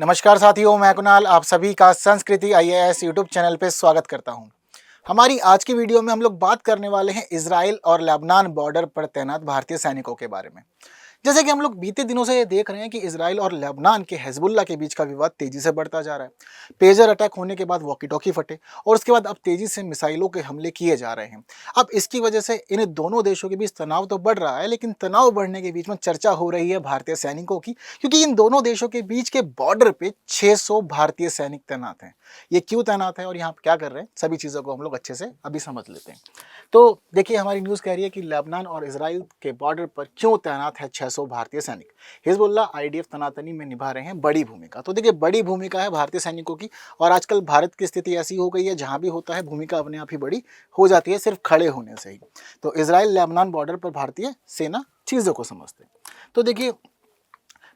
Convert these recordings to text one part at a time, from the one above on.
नमस्कार साथियों, मैं कुणाल आप सभी का संस्कृति आईएएस यूट्यूब चैनल पे स्वागत करता हूं। हमारी आज की वीडियो में हम लोग बात करने वाले हैं इजराइल और लेबनान बॉर्डर पर तैनात भारतीय सैनिकों के बारे में। जैसे कि हम लोग बीते दिनों से ये देख रहे हैं कि इजराइल और लेबनान के हिजबुल्ला के बीच का विवाद तेजी से बढ़ता जा रहा है। पेजर अटैक होने के बाद वॉकी टॉकी फटे और उसके बाद अब तेजी से मिसाइलों के हमले किए जा रहे हैं। अब इसकी वजह से इन दोनों देशों के बीच तनाव तो बढ़ रहा है, लेकिन तनाव बढ़ने के बीच में चर्चा हो रही है भारतीय सैनिकों की, क्योंकि इन दोनों देशों के बीच के बॉर्डर पे 600 भारतीय सैनिक तैनात हैं। ये क्यों तैनात है और यहाँ क्या कर रहे हैं, सभी चीज़ों को हम लोग अच्छे से अभी समझ लेते हैं। तो देखिए, हमारी न्यूज़ कह रही है कि लेबनान और इजराइल के बॉर्डर पर क्यों तैनात है 600 भारतीय सैनिक। हिजबुल्ला आईडीएफ तनातनी में निभा रहे हैं बड़ी भूमिका। तो देखिए, बड़ी भूमिका है भारतीय सैनिकों की, और आजकल भारत की स्थिति ऐसी हो गई है जहां भी होता है भूमिका अपने आप ही बड़ी हो जाती है, सिर्फ खड़े होने से ही। तो इजराइल लेबनान बॉर्डर पर भारतीय सेना चीज़ों को समझते हैं। तो देखिए,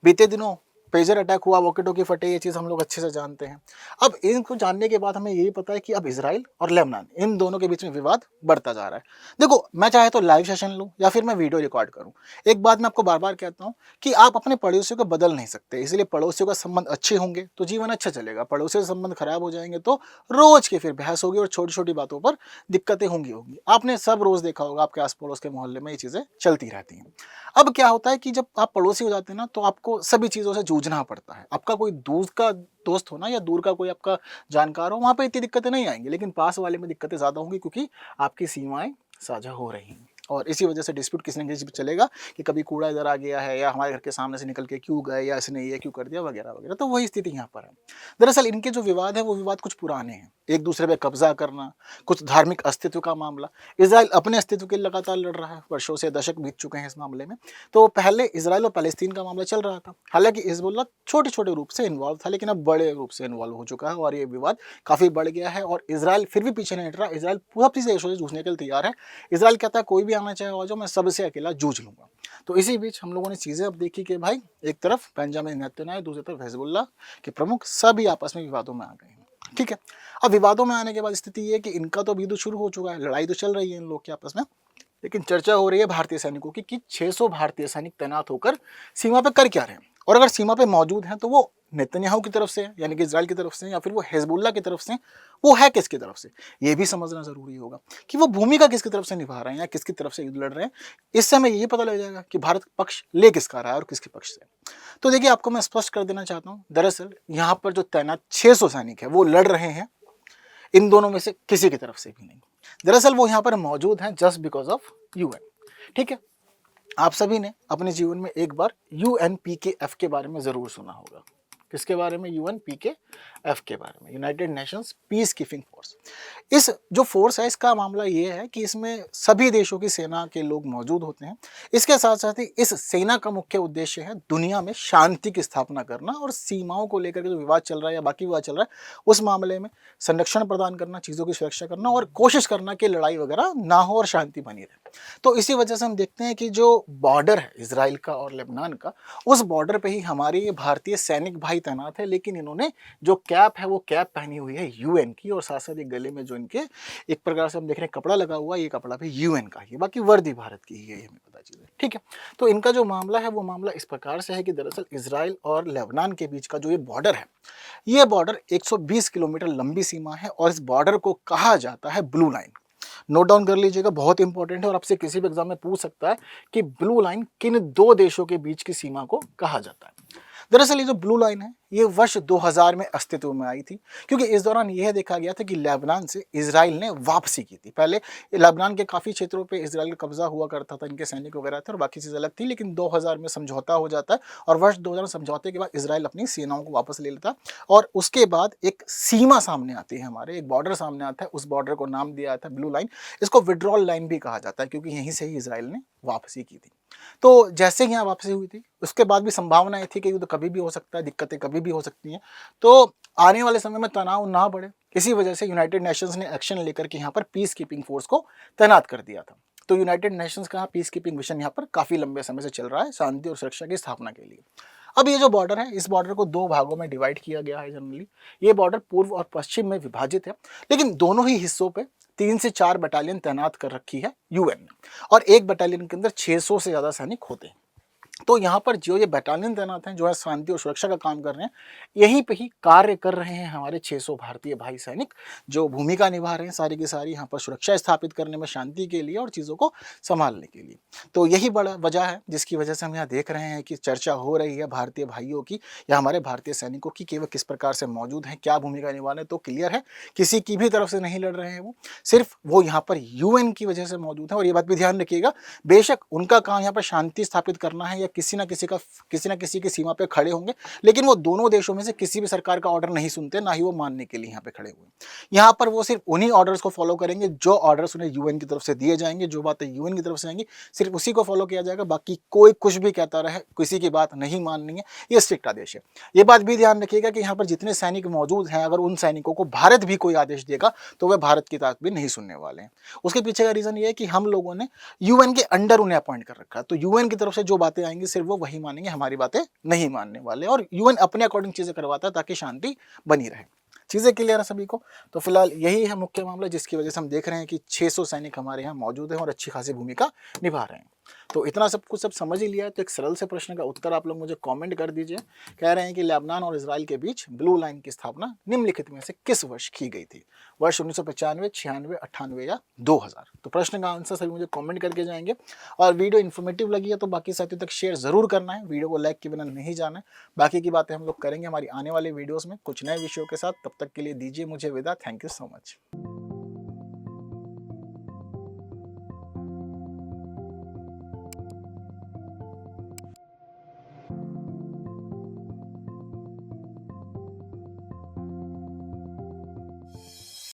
बीते दिनों पेजर अटैक हुआ, वॉकी टॉकी फटे, ये चीज़ हम लोग अच्छे से जानते हैं। अब इनको जानने के बाद हमें यही पता है कि अब इजराइल और लेबनान इन दोनों के बीच में विवाद बढ़ता जा रहा है। देखो, मैं चाहे तो लाइव सेशन लूँ या फिर मैं वीडियो रिकॉर्ड करूँ, एक बात मैं आपको बार बार कहता हूँ कि आप अपने पड़ोसियों को बदल नहीं सकते। इसलिए पड़ोसियों का संबंध अच्छे होंगे तो जीवन अच्छा चलेगा, पड़ोसियों से संबंध खराब हो जाएंगे तो रोज की फिर बहस होगी और छोटी छोटी बातों पर दिक्कतें होंगी। आपने सब रोज देखा होगा, आपके आस पड़ोस के मोहल्ले में ये चीज़ें चलती रहती हैं। अब क्या होता है कि जब आप पड़ोसी हो जाते हैं ना, तो आपको सभी चीज़ों से जूझना पड़ता है। आपका कोई दूर का दोस्त हो ना, या दूर का कोई आपका जानकार हो, वहाँ पे इतनी दिक्कतें नहीं आएंगी, लेकिन पास वाले में दिक्कतें ज़्यादा होंगी, क्योंकि आपकी सीमाएं साझा हो रही हैं। और इसी वजह से डिस्प्यूट किसी न किसी पे चलेगा कि कभी कूड़ा इधर आ गया है, या हमारे घर के सामने से निकल के क्यों गए, या इसने ये क्यों कर दिया, वगैरह वगैरह। तो वही स्थिति यहाँ पर है। दरअसल इनके जो विवाद है वो विवाद कुछ पुराने हैं। एक दूसरे पे कब्जा करना, कुछ धार्मिक अस्तित्व का मामला। इसराइल अपने अस्तित्व के लिए लगातार लड़ रहा है, वर्षों से, दशक बीत चुके हैं इस मामले में। तो पहले इसराइल और पैलेस्तीन का मामला चल रहा था। हालांकि हिजबुल्लाह छोटे छोटे रूप से इन्वॉल्व था, लेकिन अब बड़े रूप से इन्वॉल्व हो चुका है और ये विवाद काफ़ी बढ़ गया है। और इसराइल फिर भी पीछे नहीं हट रहा। इसराइल पूरा अपनी देशों से जूझने के लिए तैयार है। इसराइल कहता है कोई भी आना चाहे आ जाओ, मैं सबसे अकेला जूझ लूंगा। तो इसी बीच हम लोगों ने चीज़ें अब देखी कि भाई, एक तरफ बेंजामिन नेतन्याहू, दूसरी तरफ हिजबुल्लाह के प्रमुख, सभी आपस में विवादों में आ गए हैं। ठीक है, अब विवादों में आने के बाद स्थिति ये है कि इनका तो युद्ध शुरू हो चुका है, लड़ाई तो चल रही है इन लोग के आपस में, लेकिन चर्चा हो रही है भारतीय सैनिकों की कि 600 भारतीय सैनिक तैनात होकर सीमा पे कर क्या रहे हैं, और अगर सीमा पे मौजूद हैं तो वो नेतन्याहू की तरफ से है, यानी कि इजराइल की तरफ से, या फिर वो हिजबुल्लाह की तरफ से, वो है किसकी तरफ से। ये भी समझना जरूरी होगा कि वो भूमिका किसकी तरफ से निभा रहे हैं या किसकी तरफ से युद्ध लड़ रहे हैं। इससे हमें यही पता लग जाएगा कि भारत पक्ष ले किसका रहा है और किसके पक्ष से। तो देखिए, आपको मैं स्पष्ट कर देना चाहता हूँ, दरअसल यहाँ पर जो तैनात 600 सैनिक है वो लड़ रहे हैं इन दोनों में से किसी की तरफ से भी नहीं। दरअसल वो यहाँ पर मौजूद हैं जस्ट बिकॉज ऑफ यूएन। ठीक है, आप सभी ने अपने जीवन में एक बार यूएनपीकेएफ के बारे में जरूर सुना होगा। किसके बारे में? यूएनपीकेएफ के बारे में, United Nations peace keeping force. इस जो फोर्स है, इसका मामला ये है कि इसमें सभी देशों की सेना के लोग मौजूद होते हैं। इसके साथ साथ ही इस सेना का मुख्य उद्देश्य है दुनिया में शांति की स्थापना करना, और सीमाओं को लेकर के जो विवाद चल रहा है या बाकी विवाद चल रहा है उस मामले में संरक्षण प्रदान करना, चीज़ों की सुरक्षा करना, और कोशिश करना कि लड़ाई वगैरह ना हो और शांति बनी रहे। तो इसी वजह से हम देखते हैं कि जो बॉर्डर है इसराइल का और लेबनान का, उस बॉर्डर पे ही हमारे ये भारतीय सैनिक भाई तैनात है, लेकिन इन्होंने जो कैप है वो कैप पहनी हुई है यूएन की, और साथ साथ एक गले में जो इनके एक प्रकार से हम देख रहे हैं कपड़ा लगा हुआ, ये कपड़ा भी यूएन का ही है, बाकी वर्दी भारत की ही है, हमें पता चीज़ है। ठीक है, तो इनका जो मामला है वो मामला इस प्रकार से है कि दरअसल इसराइल और लेबनान के बीच का जो ये बॉर्डर है, ये बॉर्डर 120 किलोमीटर लंबी सीमा है, और इस बॉर्डर को कहा जाता है ब्लू लाइन। नोट डाउन कर लीजिएगा, बहुत इंपॉर्टेंट है, और आपसे किसी भी एग्जाम में पूछ सकता है कि ब्लू लाइन किन दो देशों के बीच की सीमा को कहा जाता है। दरअसल ये जो ब्लू लाइन है ये वर्ष 2000 में अस्तित्व में आई थी, क्योंकि इस दौरान यह देखा गया था कि लेबनान से इजराइल ने वापसी की थी। पहले लेबनान के काफ़ी क्षेत्रों पे इजराइल का कब्जा हुआ करता था, इनके सैनिक वगैरह थे और बाकी चीज़ अलग थी, लेकिन 2000 में समझौता हो जाता है, और वर्ष 2000 समझौते के बाद इजराइल अपनी सेनाओं को वापस ले लेता, और उसके बाद एक सीमा सामने आती है, हमारे एक बॉर्डर सामने आता है। उस बॉर्डर को नाम दिया था ब्लू लाइन। इसको विड्रॉल लाइन भी कहा जाता है, क्योंकि यहीं से ही इजराइल ने वापसी की थी। तो जैसे ही यहाँ वापसी हुई थी, उसके बाद भी संभावनाएं थी कि युद्ध कभी भी हो सकता है, दिक्कतें कभी भी हो सकती हैं, तो आने वाले समय में तनाव ना बढ़े, इसी वजह से यूनाइटेड नेशंस ने एक्शन लेकर के यहाँ पर पीस कीपिंग फोर्स को तैनात कर दिया था। तो यूनाइटेड नेशंस का पीस कीपिंग मिशन यहाँ पर काफ़ी लंबे समय से चल रहा है, शांति और सुरक्षा की स्थापना के लिए। अब ये जो बॉर्डर है, इस बॉर्डर को दो भागों में डिवाइड किया गया है। जनरली ये बॉर्डर पूर्व और पश्चिम में विभाजित है, लेकिन दोनों ही हिस्सों पे 3 से 4 बटालियन तैनात कर रखी है यूएन ने, और एक बटालियन के अंदर 600 से ज़्यादा सैनिक होते हैं। तो यहाँ पर जो ये बटालियन तैनात हैं, जो है शांति और सुरक्षा का काम कर रहे हैं, यहीं पे ही कार्य कर रहे हैं हमारे 600 भारतीय भाई सैनिक, जो भूमिका निभा रहे हैं सारी की सारी यहाँ पर सुरक्षा स्थापित करने में, शांति के लिए और चीज़ों को संभालने के लिए। तो यही बड़ा वजह है जिसकी वजह से हम यहाँ देख रहे हैं कि चर्चा हो रही है भारतीय भाइयों की या हमारे भारतीय सैनिकों की कि वो किस प्रकार से मौजूद हैं, क्या भूमिका निभा रहे हैं। तो क्लियर है, किसी की भी तरफ से नहीं लड़ रहे हैं वो, सिर्फ वो यहाँ पर यूएन की वजह से मौजूद है। और ये बात भी ध्यान रखिएगा, बेशक उनका काम यहाँ पर शांति स्थापित करना है या किसी ना किसी की सीमा पे खड़े होंगे, लेकिन वो दोनों देशों में से किसी भी सरकार का ऑर्डर नहीं सुनते, ना ही वो मानने के लिए यहाँ पे खड़े हुए। यहाँ पर वो सिर्फ उन्हीं ऑर्डर्स को फॉलो करेंगे जो ऑर्डर्स उन्हें यूएन की तरफ से दिए जाएंगे, जो बातें यूएन की तरफ से आएंगी सिर्फ उसी को फॉलो किया जाएगा। बाकी कोई कुछ भी कहता रहे, किसी की बात नहीं माननी है, ये स्ट्रिक्ट आदेश है। ये बात भी ध्यान रखिएगा कि यहाँ पर जितने सैनिक मौजूद हैं, अगर उन सैनिकों को भारत भी कोई आदेश देगा तो वह भारत की बात भी नहीं सुनने वाले हैं। उसके पीछे का रीजन ये है कि हम लोगों ने यूएन के अंडर उन्हें अपॉइंट कर रखा है, तो यूएन की तरफ से जो बातें आएंगी सिर्फ वो वही मानेंगे, हमारी बातें नहीं मानने वाले। और यूएन अपने अकॉर्डिंग चीजें करवाता है ताकि शांति बनी रहे। चीजें क्लियर है सभी को? तो फिलहाल यही है मुख्य मामला जिसकी वजह से हम देख रहे हैं कि 600 सैनिक हमारे यहाँ मौजूद हैं और अच्छी खासी भूमिका निभा रहे हैं। तो इतना सब कुछ सब समझ ही लिया है, तो एक सरल से प्रश्न का उत्तर आप लोग मुझे कमेंट कर दीजिए। कह रहे हैं कि लेबनान और इजराइल के बीच ब्लू लाइन की स्थापना निम्नलिखित में से किस वर्ष की गई थी? वर्ष 1995, 96, 98 या 2000? तो प्रश्न का आंसर सभी मुझे कमेंट करके जाएंगे। और वीडियो इन्फॉर्मेटिव लगी है तो बाकी साथियों तक शेयर जरूर करना है, वीडियो को लाइक के बिना नहीं जाना है। बाकी की बातें हम लोग करेंगे हमारी आने वाले वीडियोस में कुछ नए विषयों के साथ। तब तक के लिए दीजिए मुझे विदा। Thank you so much.